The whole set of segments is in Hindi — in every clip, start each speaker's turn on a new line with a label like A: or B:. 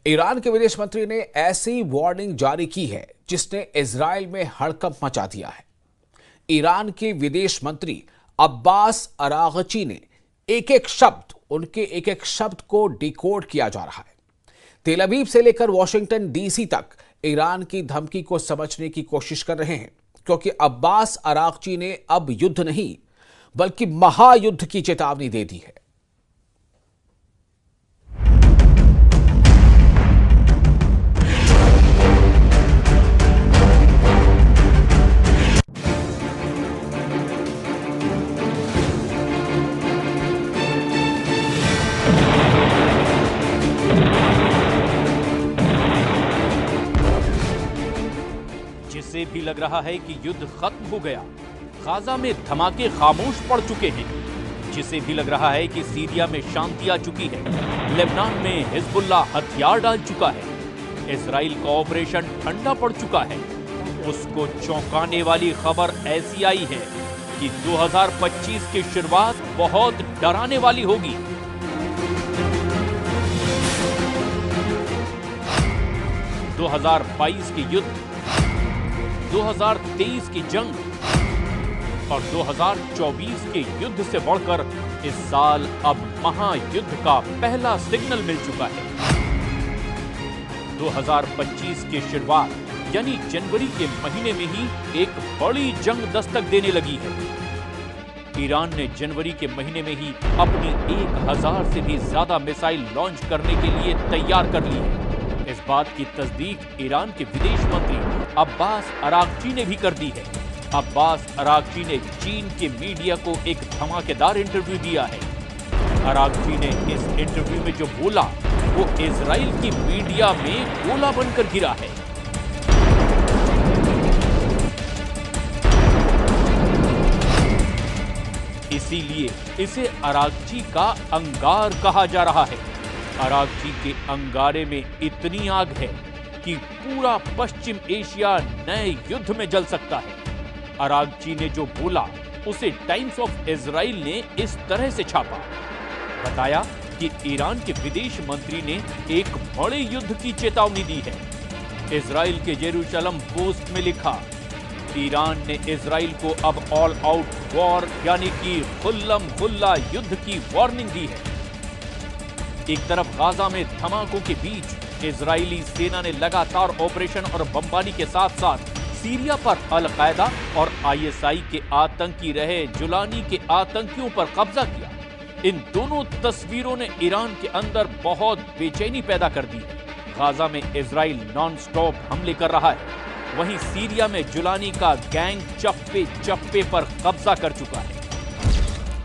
A: ईरान के विदेश मंत्री ने ऐसी वार्निंग जारी की है जिसने इजराइल में हड़कंप मचा दिया है। ईरान के विदेश मंत्री अब्बास अरागची ने उनके एक एक शब्द को डिकोड किया जा रहा है। तेल अवीव से लेकर वॉशिंगटन डीसी तक ईरान की धमकी को समझने की कोशिश कर रहे हैं, क्योंकि अब्बास अरागची ने अब युद्ध नहीं बल्कि महायुद्ध की चेतावनी दे दी है।
B: जिससे भी लग रहा है कि युद्ध खत्म हो गया, गाजा में धमाके खामोश पड़ चुके हैं। जिसे भी लग रहा है कि सीरिया में शांति आ चुकी है, लेबनान में हिजबुल्लाह हथियार डाल चुका है, इजराइल का ऑपरेशन ठंडा पड़ चुका है, उसको चौंकाने वाली खबर ऐसी आई है कि 2025 की शुरुआत बहुत डराने वाली होगी। 2022 के युद्ध, 2023 की जंग और 2024 के युद्ध से बढ़कर इस साल अब महायुद्ध का पहला सिग्नल मिल चुका है। 2025 की शुरुआत यानी जनवरी के महीने में ही एक बड़ी जंग दस्तक देने लगी है। ईरान ने जनवरी के महीने में ही अपनी 1000 से भी ज्यादा मिसाइल लॉन्च करने के लिए तैयार कर ली है। इस बात की तस्दीक ईरान के विदेश मंत्री अब्बास अरागची ने भी कर दी है। अब्बास अरागची ने चीन के मीडिया को एक धमाकेदार इंटरव्यू दिया है। अरागची ने इस इंटरव्यू में जो बोला वो इजराइल की मीडिया में गोला बनकर गिरा है। इसीलिए इसे अरागची का अंगार कहा जा रहा है। अरागची के अंगारे में इतनी आग है कि पूरा पश्चिम एशिया नए युद्ध में जल सकता है। अरागची ने जो बोला उसे टाइम्स ऑफ इजराइल ने इस तरह से छापा। बताया कि ईरान के विदेश मंत्री ने एक बड़े युद्ध की चेतावनी दी है। इजराइल के जेरूशलम पोस्ट में लिखा, ईरान ने इजराइल को अब ऑल आउट वॉर यानी कि खुल्लम खुल्ला युद्ध की वार्निंग दी है। एक तरफ गाजा में धमाकों के बीच इजरायली सेना ने लगातार ऑपरेशन और बमबारी के साथ साथ सीरिया पर अल-कायदा और आईएसआई के आतंकी रहे जुलानी के आतंकियों पर कब्जा किया। इन दोनों तस्वीरों ने ईरान के अंदर बहुत बेचैनी पैदा कर दी। गाजा में इजराइल नॉन स्टॉप हमले कर रहा है, वहीं सीरिया में जुलानी का गैंग चप्पे चप्पे पर कब्जा कर चुका है।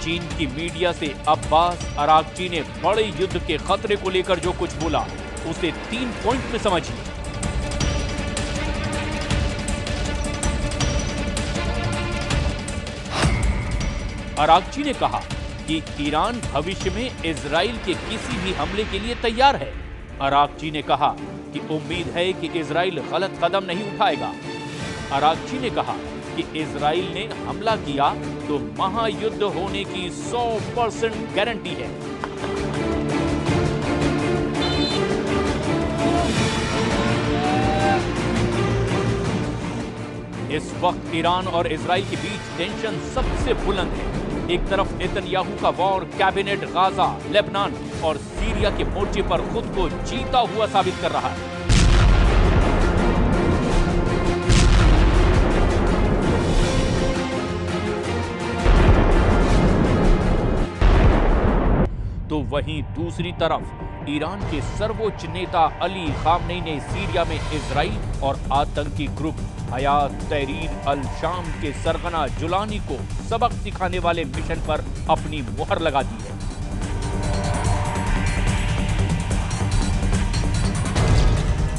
B: चीन की मीडिया से अब्बास अरागची ने बड़े युद्ध के खतरे को लेकर जो कुछ बोला उसे 3 पॉइंट में समझिए। अरागची ने कहा कि ईरान भविष्य में इजराइल के किसी भी हमले के लिए तैयार है। अरागची ने कहा कि उम्मीद है कि इजराइल गलत कदम नहीं उठाएगा। अरागची ने कहा कि इजराइल ने हमला किया तो महायुद्ध होने की 100% गारंटी है। इस वक्त ईरान और इजराइल के बीच टेंशन सबसे बुलंद है। एक तरफ नेतन्याहू का वॉर कैबिनेट गाजा, लेबनान और सीरिया के मोर्चे पर खुद को जीता हुआ साबित कर रहा है। तो वहीं दूसरी तरफ ईरान के सर्वोच्च नेता अली खामनेई ने सीरिया में इजराइल और आतंकी ग्रुप हयात तहरीर अल शाम के सरगना जुलानी को सबक सिखाने वाले मिशन पर अपनी मुहर लगा दी है।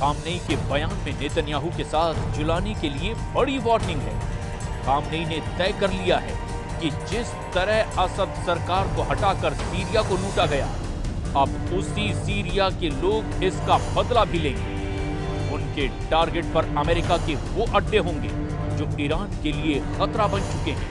B: खामनेई के बयान में नेतन्याहू के साथ जुलानी के लिए बड़ी वार्निंग है। खामनेई ने तय कर लिया है कि जिस तरह असद सरकार को हटाकर सीरिया को लूटा गया, अब उसी सीरिया के लोग इसका बदला भी लेंगे। उनके टारगेट पर अमेरिका के वो अड्डे होंगे जो ईरान के लिए खतरा बन चुके हैं।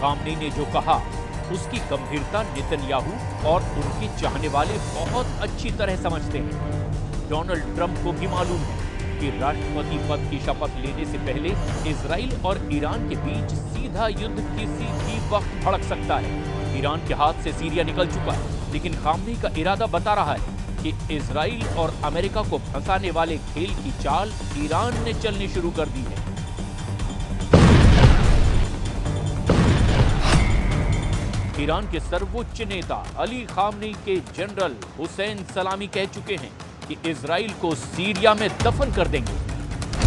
B: खामनेई ने जो कहा उसकी गंभीरता नेतन्याहू और उनके चाहने वाले बहुत अच्छी तरह समझते हैं। डोनाल्ड ट्रंप को भी मालूम है कि राष्ट्रपति पद की शपथ लेने से पहले इजराइल और ईरान के बीच सीधा युद्ध किसी भी वक्त भड़क सकता है। ईरान के हाथ से सीरिया निकल चुका है, लेकिन खामनेई का इरादा बता रहा है कि इजराइल और अमेरिका को फंसाने वाले खेल की चाल ईरान ने चलनी शुरू कर दी है। ईरान के सर्वोच्च नेता अली खामनेई के जनरल हुसैन सलामी कह चुके हैं कि इजराइल को सीरिया में दफन कर देंगे।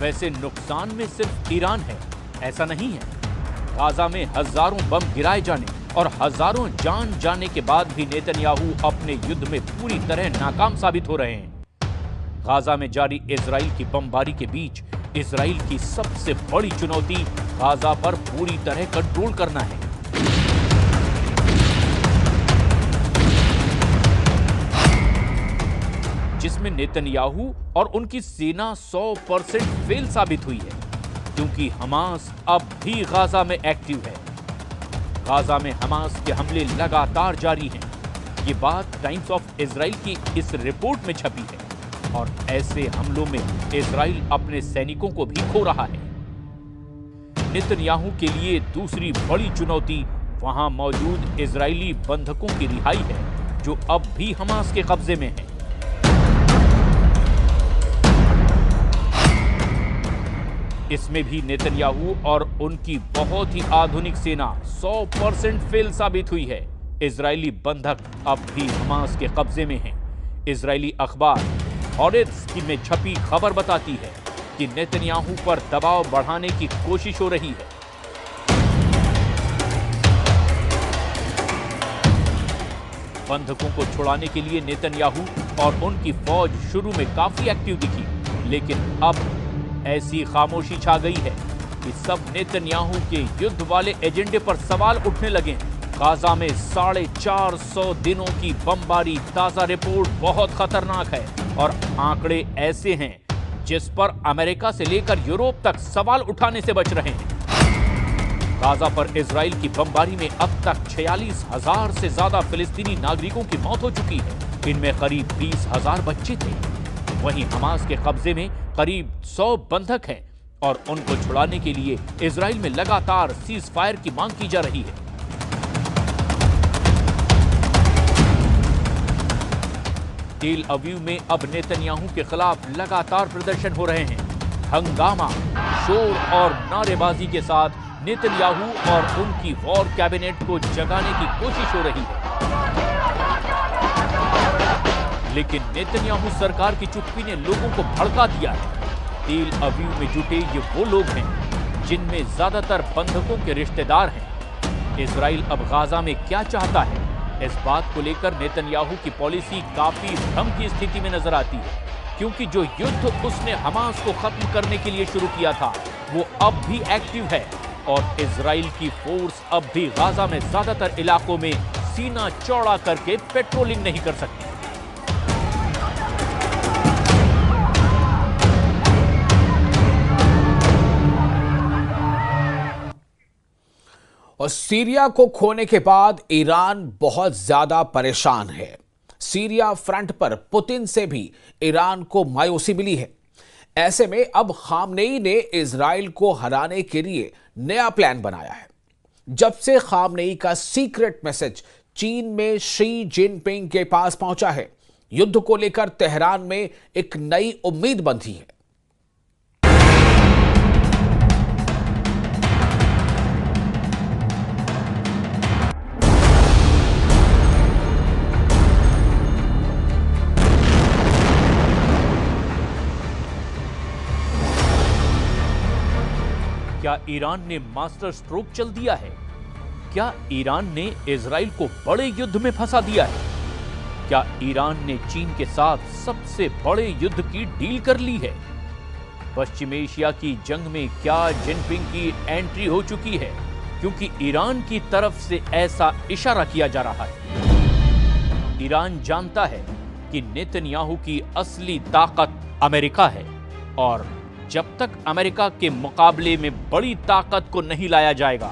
B: वैसे नुकसान में सिर्फ ईरान है, ऐसा नहीं है। गाजा में हजारों बम गिराए जाने और हजारों जान जाने के बाद भी नेतन्याहू अपने युद्ध में पूरी तरह नाकाम साबित हो रहे हैं। गाजा में जारी इजराइल की बमबारी के बीच इजराइल की सबसे बड़ी चुनौती गाजा पर पूरी तरह कंट्रोल करना है। जिसमें नेतन्याहू और उनकी सेना 100% फेल साबित हुई है, क्योंकि हमास अब भी गाजा में एक्टिव है। गाजा में हमास के हमले लगातार जारी हैं। ये बात टाइम्स ऑफ इजराइल की इस रिपोर्ट में छपी है और ऐसे हमलों में इजराइल अपने सैनिकों को भी खो रहा है। नेतन्याहू के लिए दूसरी बड़ी चुनौती वहां मौजूद इजरायली बंधकों की रिहाई है, जो अब भी हमास के कब्जे में है। इसमें भी नेतन्याहू और उनकी बहुत ही आधुनिक सेना 100% फेल साबित हुई है। इजरायली बंधक अब भी हमास के कब्जे में हैं। इजरायली अखबार हॉरेट्स में छपी खबर बताती है कि नेतन्याहू पर दबाव बढ़ाने की कोशिश हो रही है। बंधकों को छुड़ाने के लिए नेतन्याहू और उनकी फौज शुरू में काफी एक्टिव दिखी, लेकिन अब ऐसी खामोशी छा गई है कि सब नेतन्याहू के युद्ध वाले एजेंडे पर सवाल उठने लगे। गाजा में 450 दिनों की बमबारी ताजा रिपोर्ट बहुत खतरनाक है और आंकड़े ऐसे हैं जिस पर अमेरिका से लेकर यूरोप तक सवाल उठाने से बच रहे हैं। गाजा पर इजराइल की बमबारी में अब तक 46,000 से ज्यादा फिलिस्तीनी नागरिकों की मौत हो चुकी है। इनमें करीब 20,000 बच्चे थे। वहीं हमास के कब्जे में करीब 100 बंधक हैं और उनको छुड़ाने के लिए इजराइल में लगातार सीज फायर की मांग की जा रही है। तेल अवीव में अब नेतन्याहू के खिलाफ लगातार प्रदर्शन हो रहे हैं। हंगामा, शोर और नारेबाजी के साथ नेतन्याहू और उनकी वॉर कैबिनेट को जगाने की कोशिश हो रही है। लेकिन नेतन्याहू सरकार की चुप्पी ने लोगों को भड़का दिया है। तेल अवीव में जुटे ये वो लोग हैं जिनमें ज्यादातर बंधकों के रिश्तेदार हैं। इजराइल अब गाजा में क्या चाहता है, इस बात को लेकर नेतन्याहू की पॉलिसी काफी भ्रम की स्थिति में नजर आती है, क्योंकि जो युद्ध उसने हमास को खत्म करने के लिए शुरू किया था वो अब भी एक्टिव है और इजराइल की फोर्स अब भी गाजा में ज्यादातर इलाकों में सीना चौड़ा करके पेट्रोलिंग नहीं कर सकती।
A: और सीरिया को खोने के बाद ईरान बहुत ज्यादा परेशान है। सीरिया फ्रंट पर पुतिन से भी ईरान को मायूसी मिली है। ऐसे में अब खामनेई ने इजराइल को हराने के लिए नया प्लान बनाया है। जब से खामनेई का सीक्रेट मैसेज चीन में शी जिनपिंग के पास पहुंचा है, युद्ध को लेकर तेहरान में एक नई उम्मीद बंधी है।
B: क्या ईरान ने मास्टर स्ट्रोक चल दिया है? क्या ईरान ने इजराइल को बड़े युद्ध में फंसा दिया है? क्या ईरान ने चीन के साथ सबसे बड़े युद्ध की डील कर ली है? पश्चिम एशिया की जंग में क्या जिनपिंग की एंट्री हो चुकी है? क्योंकि ईरान की तरफ से ऐसा इशारा किया जा रहा है। ईरान जानता है कि नेतन्याहू की असली ताकत अमेरिका है और जब तक अमेरिका के मुकाबले में बड़ी ताकत को नहीं लाया जाएगा,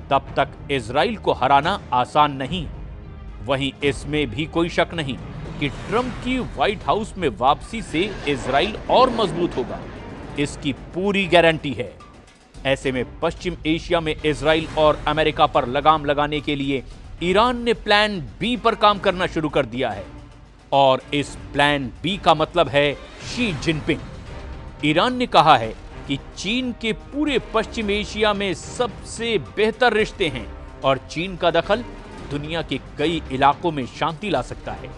B: तब तक इजराइल को हराना आसान नहीं। वहीं इसमें भी कोई शक नहीं कि ट्रंप की व्हाइट हाउस में वापसी से इजराइल और मजबूत होगा, इसकी पूरी गारंटी है। ऐसे में पश्चिम एशिया में इजराइल और अमेरिका पर लगाम लगाने के लिए ईरान ने प्लान बी पर काम करना शुरू कर दिया है और इस प्लान बी का मतलब है शी जिनपिंग। ईरान ने कहा है कि चीन के पूरे पश्चिम एशिया में सबसे बेहतर रिश्ते हैं और चीन का दखल दुनिया के कई इलाकों में शांति ला सकता है।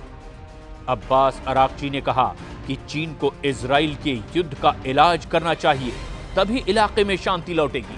B: अब्बास अरागची ने कहा कि चीन को इजराइल के युद्ध का इलाज करना चाहिए, तभी इलाके में शांति लौटेगी।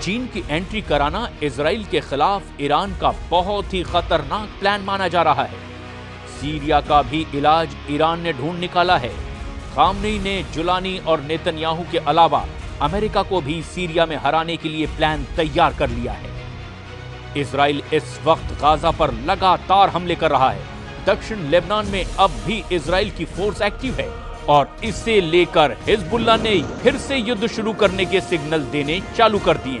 B: चीन की एंट्री कराना इजराइल के खिलाफ ईरान का बहुत ही खतरनाक प्लान माना जा रहा है। सीरिया का भी इलाज ईरान ने ढूंढ निकाला है। खामनेई ने जुलानी और नेतन्याहू के अलावा अमेरिका को भी सीरिया में हराने के लिए प्लान तैयार कर लिया है। इजराइल इस वक्त गाजा पर लगातार हमले कर रहा है। दक्षिण लेबनान में अब भी इजराइल की फोर्स एक्टिव है और इसे लेकर हिजबुल्लाह ने फिर से युद्ध शुरू करने के सिग्नल देने चालू कर दिए।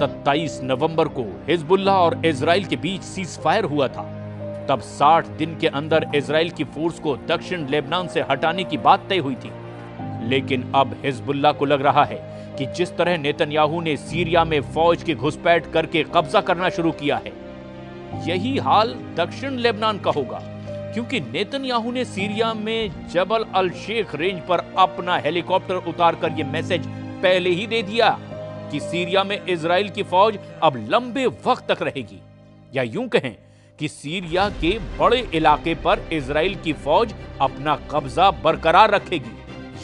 B: 27 नवंबर को हिजबुल्लाह और इजराइल के बीच सीज फायर हुआ था। तब 60 दिन के अंदर इजराइल की फोर्स को दक्षिण लेबनान से हटाने की बात तय हुई थी। लेकिन अब हिजबुल्लाह को लग रहा है कि जिस तरह नेतन्याहू ने सीरिया में फौज की घुसपैठ करके कब्जा करना शुरू किया है, यही हाल दक्षिण लेबनान का होगा, क्योंकि नेतन्याहू ने सीरिया में जबल अल शेख रेंज पर अपना हेलीकॉप्टर उतारकर यह मैसेज पहले ही दे दिया कि सीरिया में इजराइल की फौज अब लंबे वक्त तक रहेगी, या यूं कहें कि सीरिया के बड़े इलाके पर इजराइल की फौज अपना कब्जा बरकरार रखेगी।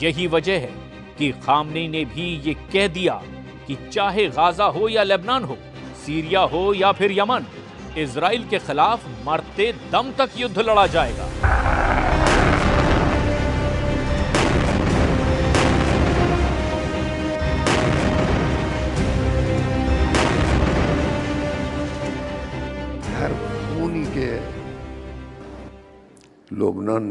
B: यही वजह है कि खामनेई ने भी ये कह दिया कि चाहे गाजा हो या लेबनान हो, सीरिया हो या फिर यमन, इजराइल के खिलाफ मरते दम तक युद्ध लड़ा जाएगा।
C: हर खूनी के लबनान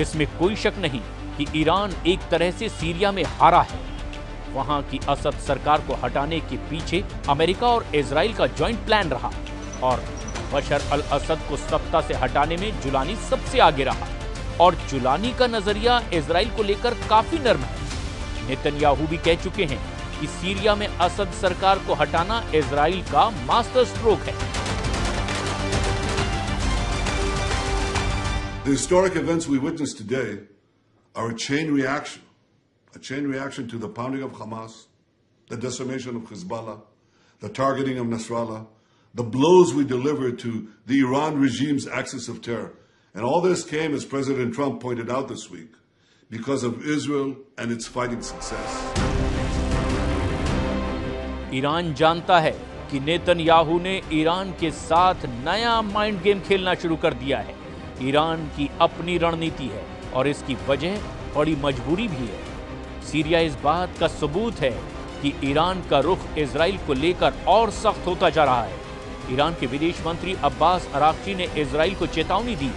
B: इसमें कोई शक नहीं कि ईरान एक तरह से सीरिया में हारा है। वहां की असद सरकार को हटाने के पीछे अमेरिका और इजराइल का जॉइंट प्लान रहा और बशर अल असद को सत्ता से हटाने में जुलानी सबसे आगे रहा और जुलानी का नजरिया इजराइल को लेकर काफी नर्म है। नेतन्याहू भी कह चुके हैं कि सीरिया में असद सरकार को हटाना इजराइल का मास्टर स्ट्रोक है।
D: The historic events we witnessed today are a chain reaction to the pounding of Hamas, the decimation of Hezbollah, the targeting of Nasrallah, the blows we delivered to the Iran regime's axis of terror. And all this came, as President Trump pointed out this week, because of Israel and its fighting success.
B: Iran जानता है कि नेतन्याहू ने ईरान के साथ नया माइंड गेम खेलना शुरू कर दिया है। ईरान की अपनी रणनीति है और इसकी वजह बड़ी मजबूरी भी है। सीरिया इस बात का सबूत है कि ईरान का रुख इजराइल को लेकर और सख्त होता जा रहा है। ईरान के विदेश मंत्री अब्बास अरागची ने इजराइल को चेतावनी दी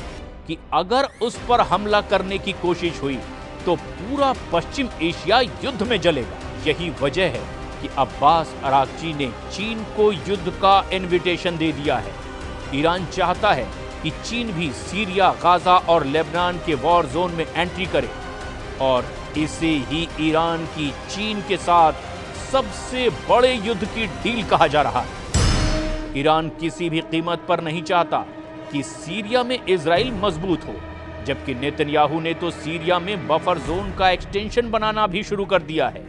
B: कि अगर उस पर हमला करने की कोशिश हुई तो पूरा पश्चिम एशिया युद्ध में जलेगा। यही वजह है कि अब्बास अरागची ने चीन को युद्ध का इन्विटेशन दे दिया है। ईरान चाहता है कि चीन भी सीरिया, गाजा और लेबनान के वॉर जोन में एंट्री करे और इसे ही ईरान की चीन के साथ सबसे बड़े युद्ध की डील कहा जा रहा है। ईरान किसी भी कीमत पर नहीं चाहता कि सीरिया में इजराइल मजबूत हो, जबकि नेतन्याहू ने तो सीरिया में बफर जोन का एक्सटेंशन बनाना भी शुरू कर दिया है।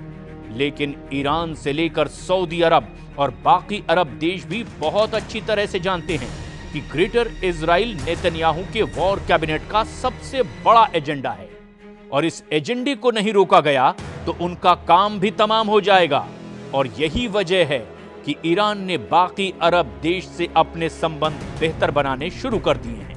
B: लेकिन ईरान से लेकर सऊदी अरब और बाकी अरब देश भी बहुत अच्छी तरह से जानते हैं कि ग्रेटर इजराइल नेतन्याहू के वॉर कैबिनेट का सबसे बड़ा एजेंडा है और इस एजेंडे को नहीं रोका गया तो उनका काम भी तमाम हो जाएगा। और यही वजह है कि ईरान ने बाकी अरब देश से अपने संबंध बेहतर बनाने शुरू कर दिए हैं।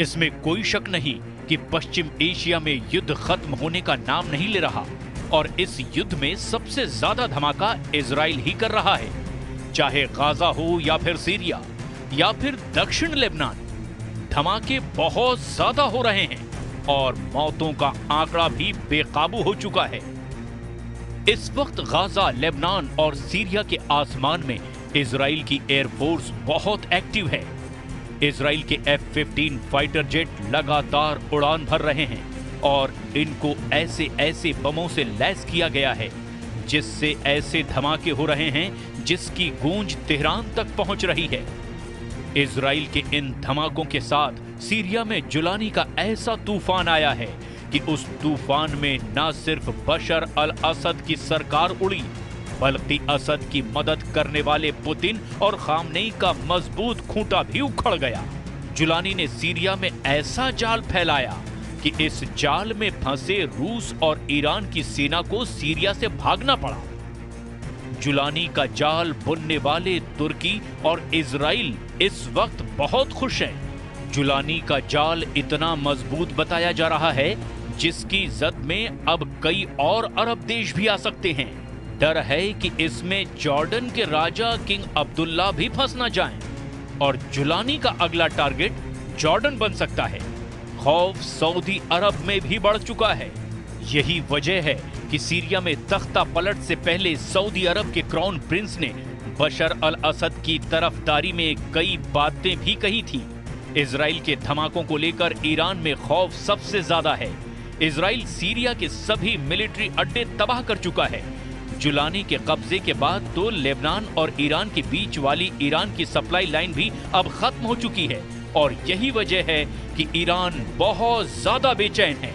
B: इसमें कोई शक नहीं कि पश्चिम एशिया में युद्ध खत्म होने का नाम नहीं ले रहा और इस युद्ध में सबसे ज्यादा धमाका इजराइल ही कर रहा है, चाहे गाजा हो या फिर सीरिया या फिर दक्षिण लेबनान। धमाके बहुत ज्यादा हो रहे हैं और मौतों का आंकड़ा भी बेकाबू हो चुका है। इस वक्त गाजा, लेबनान और सीरिया के आसमान में इजराइल की एयरफोर्स बहुत एक्टिव है। इजराइल के F-15 फाइटर जेट लगातार उड़ान भर रहे हैं और इनको ऐसे ऐसे बमों से लैस किया गया है जिससे ऐसे धमाके हो रहे हैं जिसकी गूंज तेहरान तक पहुंच रही है। इजराइल के इन धमाकों के साथ सीरिया में जुलानी का ऐसा तूफान आया है कि उस तूफान में न सिर्फ बशर अल असद की सरकार उड़ी बल्कि असद की मदद करने वाले पुतिन और खामनेई का मजबूत खूंटा भी उखड़ गया। जुलानी ने सीरिया में ऐसा जाल फैलाया कि इस जाल में फंसे रूस और ईरान की सेना को सीरिया से भागना पड़ा। जुलानी का जाल बुनने वाले तुर्की और इजराइल इस वक्त बहुत खुश हैं। जुलानी का जाल इतना मजबूत बताया जा रहा है जिसकी जद में अब कई और अरब देश भी आ सकते हैं। डर है कि इसमें जॉर्डन के राजा किंग अब्दुल्ला भी फंस न जाएं और जुलानी का अगला टारगेट जॉर्डन बन सकता है। खौफ सऊदी अरब में भी बढ़ चुका है। यही वजह है कि सीरिया में तख्ता पलट से पहले सऊदी अरब के क्राउन प्रिंस ने बशर अल असद की तरफदारी में कई बातें भी कही थी। इजराइल के धमाकों को लेकर ईरान में खौफ सबसे ज्यादा है। इजराइल सीरिया के सभी मिलिट्री अड्डे तबाह कर चुका है। जुलानी के कब्जे के बाद तो लेबनान और ईरान के बीच वाली ईरान की सप्लाई लाइन भी अब खत्म हो चुकी है और यही वजह है कि ईरान बहुत ज्यादा बेचैन है।